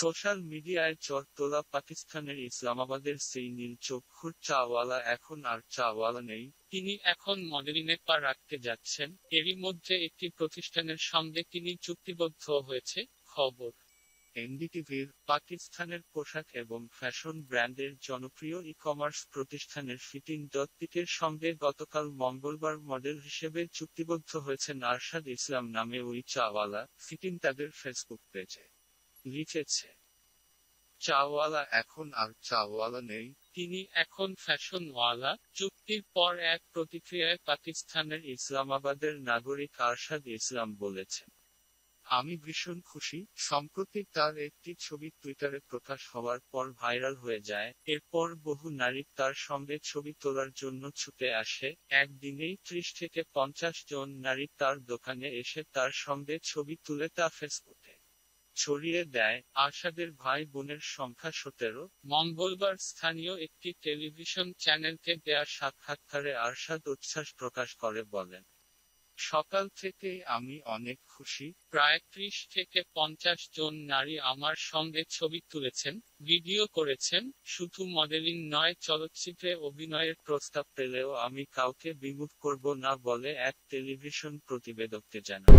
Social মিডিয়ায় চর তোলা পাকিস্তানের ইসলামাবাদের সেই নীল চক্ষুর চাওয়ালা এখন আর চাওয়ালা নেই। তিনি এখন মডেলিংয়ে পা রাখতে যাচ্ছেন। এরই মধ্যে একটি প্রতিষ্ঠানের সঙ্গে তিনি চুক্তিবদ্ধ হয়েছে। খবর এনডিটিভির। পাকিস্তানের পোশাক এবং ফ্যাশন ব্র্যান্ডের জনপ্রিয় ই-কমার্স প্রতিষ্ঠানের ফিটিং ডটপিকের সঙ্গে গতকাল মঙ্গলবার মডেল হিসেবে চুক্তিবদ্ধ হয়েছেন আরশাদ ইসলাম নামে ওই চাওয়ালা। ফিটিং তাদের ফেসবুক পেজে লিখেছে, চাওয়ালা এখন আর চাওয়ালা নেই, তিনি এখন ফ্যাশনওয়ালা। চুক্তির পর এক প্রতিক্রিয়ায় পাকিস্তানের ইসলামাবাদের নাগরিক আরশাদ ইসলাম বলেছেন, আমি ভীষণ খুশি। সম্প্রতি তার একটি ছবি টুইটারে প্রকাশ হওয়ার পর ভাইরাল হয়ে যায়। এরপর বহু নারী তার সঙ্গে ছবি তোলার জন্য ছুটে আসে। একদিনেই 30 থেকে 50 জন নারী তার দোকানে এসে তার সঙ্গে ছবি তুলে তা ফেসবুকে ছড়িয়ে দেয়। আরশাদের ভাই বোনের সংখ্যা 17। মঙ্গলবার স্থানীয় একটি টেলিভিশন চ্যানেলকে দেয়া সাক্ষাৎকারে আরশাদ উচ্ছ্বাস প্রকাশ করে বলেন, সকাল থেকেই আমি অনেক খুশি। প্রায় 30 থেকে 50 জন নারী আমার সঙ্গে ছবি তুলেছেন, ভিডিও করেছেন। শুধু মডেলিং নয়, চলচ্চিত্রে অভিনয়ের প্রস্তাব পেলেও আমি কাউকে বিমুখ করব না বলে এক টেলিভিশন প্রতিবেদককে জানান।